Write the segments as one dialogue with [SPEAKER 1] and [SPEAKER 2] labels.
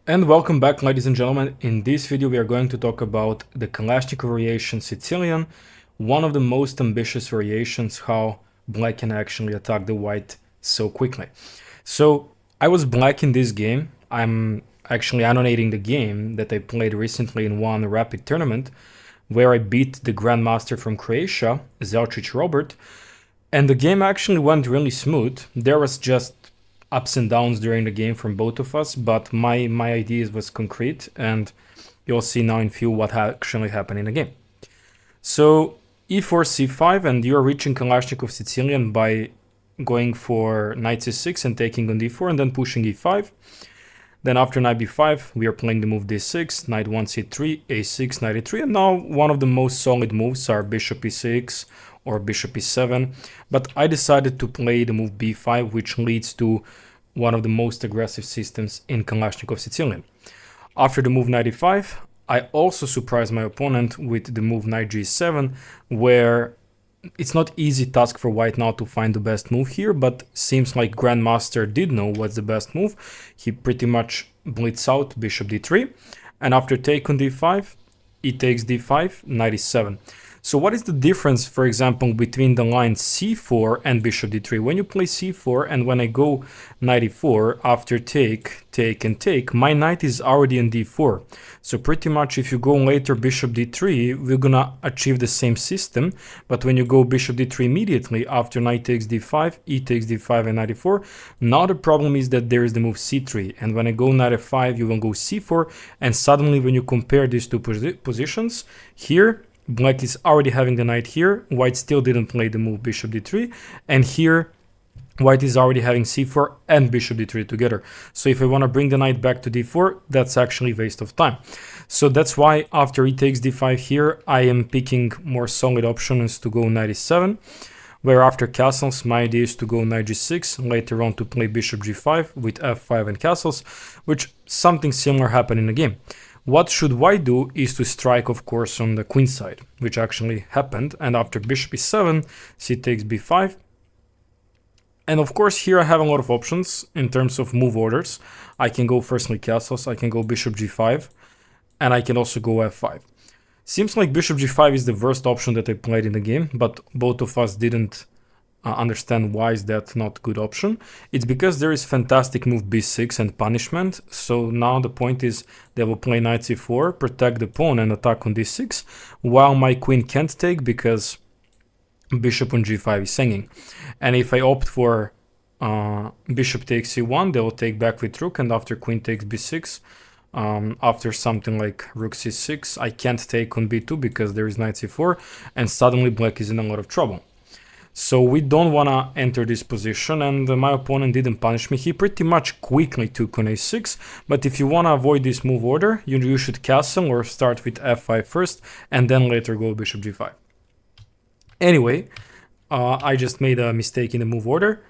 [SPEAKER 1] And welcome back, ladies and gentlemen. In this video we are going to talk about the Kalashnikov variation Sicilian, one of the most ambitious variations, how black can actually attack the white so quickly. So I was black in this game. I'm actually annotating the game that I played recently in one rapid tournament where I beat the Grandmaster from Croatia, Zelcic Robert, and the game actually went really smooth. There was just ups and downs during the game from both of us, but my ideas was concrete, and you'll see now in few what actually happened in the game. So e4 c5, and you're reaching Kalashnikov Sicilian by going for knight c6 and taking on d4 and then pushing e5. Then after knight b5 we are playing the move d6, knight 1 c3, a6, knight e3, and now one of the most solid moves are bishop e6 or bishop e7, but I decided to play the move b5, which leads to one of the most aggressive systems in Kalashnikov Sicilian. After the move knight e5, I also surprised my opponent with the move knight g7, where it's not easy task for white now to find the best move here, but seems like Grandmaster did know what's the best move. He pretty much blitz out bishop d3, and after take on d5, he takes d5, knight e7. So what is the difference, for example, between the line c4 and bishop d3? When you play c4 and when I go knight e4, after take, and take, my knight is already in d4. So pretty much if you go later bishop d3, we're gonna achieve the same system. But when you go bishop d3 immediately after knight takes d5, e takes d5 and knight e4, now the problem is that there is the move c3. And when I go knight f5, you will go c4. And suddenly when you compare these two positions, here, black is already having the knight here, white still didn't play the move bishop d3, and here white is already having c4 and bishop d3 together. So if I want to bring the knight back to d4, that's actually a waste of time. So that's why after e takes d5 here, I am picking more solid options to go knight e7, where after castles, my idea is to go knight g6, later on to play bishop g5 with f5 and castles, which something similar happened in the game. What should white do is to strike, of course, on the queen side, which actually happened. And after bishop e7, c takes b5. And of course, here I have a lot of options in terms of move orders. I can go firstly castles, I can go bishop g5, and I can also go f5. Seems like bishop g5 is the worst option that I played in the game, but both of us didn't understand why is that not good option. It's because there is fantastic move b6 and punishment. So now the point is they will play knight c4, protect the pawn and attack on d6, while my queen can't take because bishop on g5 is hanging. And if I opt for bishop takes c1, they will take back with rook, and after queen takes b6, after something like rook c6, I can't take on b2 because there is knight c4, and suddenly black is in a lot of trouble. So we don't want to enter this position, and my opponent didn't punish me. He pretty much quickly took on a6, but if you want to avoid this move order, you should castle or start with f5 first, and then later go bishop g5. Anyway, I just made a mistake in the move order.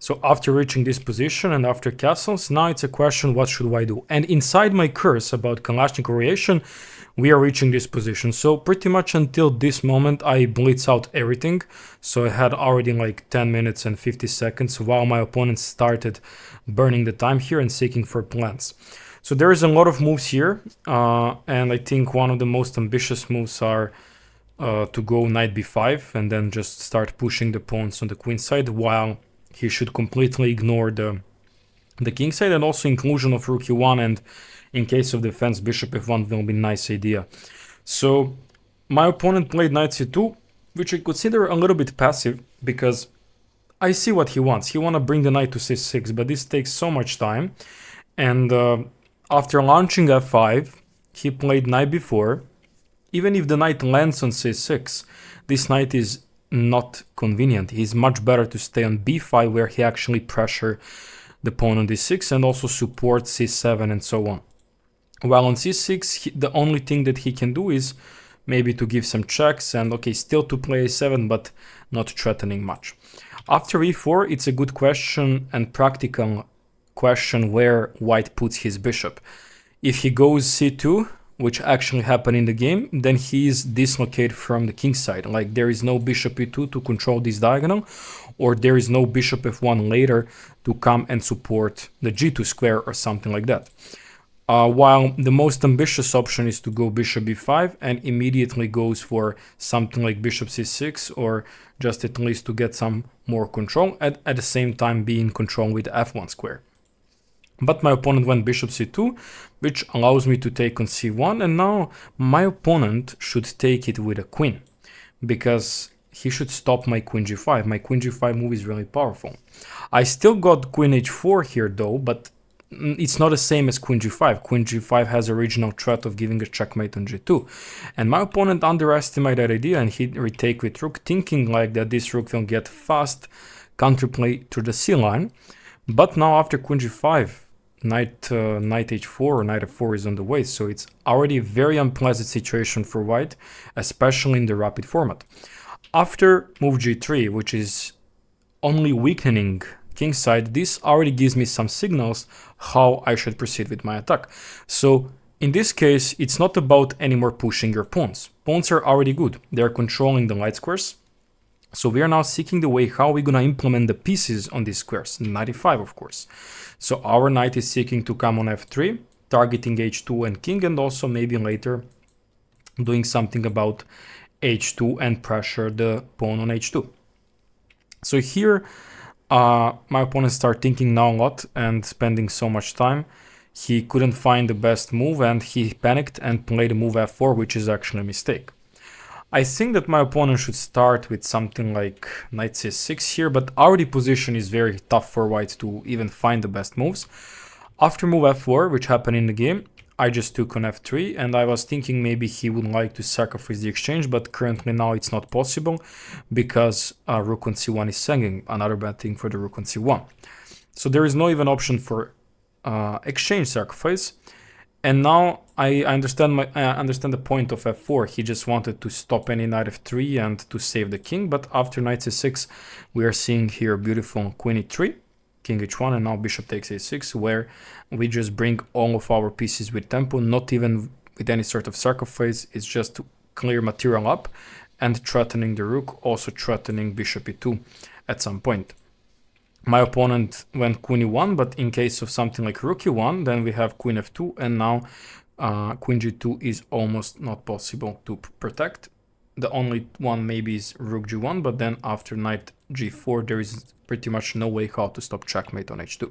[SPEAKER 1] So after reaching this position and after castles, now it's a question, what should I do? And inside my curse about Kalashnikov variation, we are reaching this position. So pretty much until this moment, I blitz out everything. So I had already like 10 minutes and 50 seconds while my opponent started burning the time here and seeking for plans. So there is a lot of moves here. And I think one of the most ambitious moves are to go knight b5 and then just start pushing the pawns on the queen side, while he should completely ignore the king side, and also inclusion of rook e1, and in case of defense bishop f1 will be a nice idea. So my opponent played knight c2, which I consider a little bit passive because I see what he wants. He wants to bring the knight to c6, but this takes so much time. And after launching f5, he played knight b4. Even if the knight lands on c6, this knight is not convenient. It's much better to stay on b5, where he actually pressure the pawn on d6 and also support c7 and so on. While on c6, the only thing that he can do is maybe to give some checks and okay, still to play a7, but not threatening much. After e4, it's a good question and practical question where white puts his bishop. If he goes c2, which actually happened in the game, then he is dislocated from the king side. Like there is no bishop e2 to control this diagonal, or there is no bishop f1 later to come and support the g2 square or something like that. While the most ambitious option is to go bishop b5 and immediately goes for something like bishop c6, or just at least to get some more control, at the same time be in control with f1 square. But my opponent went bishop c2, which allows me to take on c1, and now my opponent should take it with a queen, because he should stop my queen g5. My queen g5 move is really powerful. I still got queen h4 here though, but it's not the same as queen g5. Queen g5 has original threat of giving a checkmate on g2. And my opponent underestimated that idea and he retake with rook, thinking like that this rook will get fast counterplay to the c line. But now after queen g5, knight h4 or knight f4 is on the way, so it's already a very unpleasant situation for white, especially in the rapid format. After move g3, which is only weakening kingside, this already gives me some signals how I should proceed with my attack. So in this case, it's not about anymore pushing your pawns. Pawns are already good. They're controlling the light squares. So we are now seeking the way how we're gonna implement the pieces on these squares. Knight e5, of course. So our knight is seeking to come on f3, targeting h2 and king, and also maybe later doing something about h2 and pressure the pawn on h2. So here, my opponent started thinking now a lot and spending so much time. He couldn't find the best move and he panicked and played a move f4, which is actually a mistake. I think that my opponent should start with something like knight c6 here, but already position is very tough for white to even find the best moves. After move f4, which happened in the game, I just took on f3, and I was thinking maybe he would like to sacrifice the exchange, but currently now it's not possible because rook on c1 is hanging, another bad thing for the rook on c1. So there is no even option for exchange sacrifice. And now I understand the point of f4. He just wanted to stop any knight f3 and to save the king. But after knight c6, we are seeing here beautiful queen e3, king h1, and now bishop takes a6, where we just bring all of our pieces with tempo, not even with any sort of sacrifice. It's just to clear material up and threatening the rook, also threatening bishop e2 at some point. My opponent went queen e1, but in case of something like rook e1, then we have queen f2, and now queen g2 is almost not possible to protect. The only one maybe is rook g1, but then after knight g4, there is pretty much no way how to stop checkmate on h2.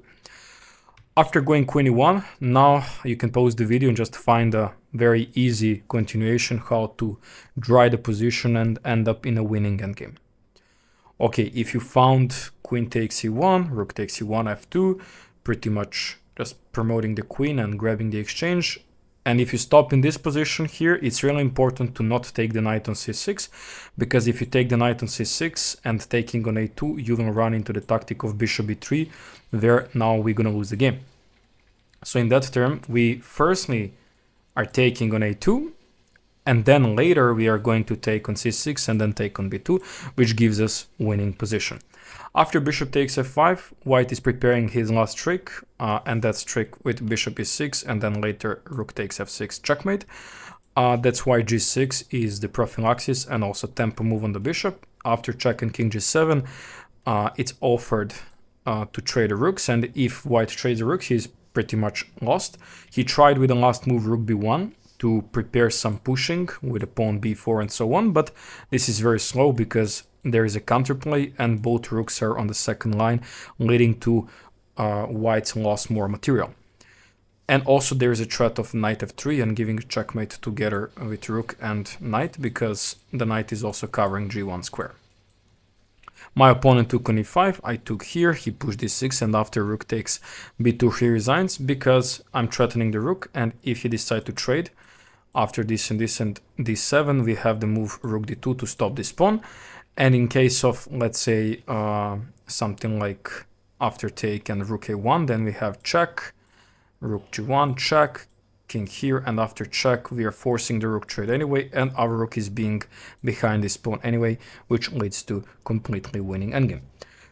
[SPEAKER 1] After going queen e1, now you can pause the video and just find a very easy continuation how to dry the position and end up in a winning endgame. Okay, if you found queen takes e1, rook takes e1, f2, pretty much just promoting the queen and grabbing the exchange. And if you stop in this position here, it's really important to not take the knight on c6, because if you take the knight on c6 and taking on a2, you will run into the tactic of bishop b3, where now we're gonna lose the game. So in that term, we firstly are taking on a2, and then later we are going to take on c6 and then take on b2, which gives us winning position. After bishop takes f5, white is preparing his last trick, and that's trick with bishop e6, and then later rook takes f6 checkmate. That's why g6 is the prophylaxis and also tempo move on the bishop. After check and king g7, it's offered to trade the rooks, and if white trades the rooks, he's pretty much lost. He tried with the last move rook b1 to prepare some pushing with a pawn b4 and so on, but this is very slow because there is a counterplay and both rooks are on the second line, leading to white's lost more material. And also there is a threat of knight f3 and giving a checkmate together with rook and knight, because the knight is also covering g1 square. My opponent took on e5, I took here, he pushed d6, and after rook takes b2 he resigns because I'm threatening the rook, and if he decides to trade, after this and this and d7, we have the move rook d2 to stop this pawn. And in case of, let's say, something like after take and rook a1, then we have check, rook g1, check, king here, and after check, we are forcing the rook trade anyway, and our rook is being behind this pawn anyway, which leads to completely winning endgame.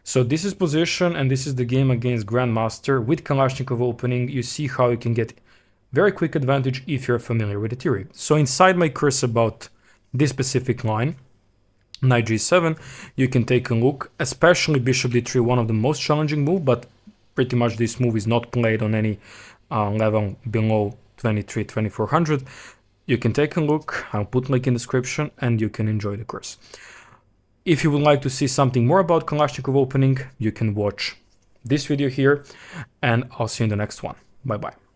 [SPEAKER 1] So this is position, and this is the game against Grandmaster. With Kalashnikov opening, you see how you can get very quick advantage if you're familiar with the theory. So inside my course about this specific line, knight g7, you can take a look, especially bishop d3, one of the most challenging move, but pretty much this move is not played on any level below 2400, you can take a look. I'll put link in the description and you can enjoy the course. If you would like to see something more about Kalashnikov opening, you can watch this video here, and I'll see you in the next one. Bye bye.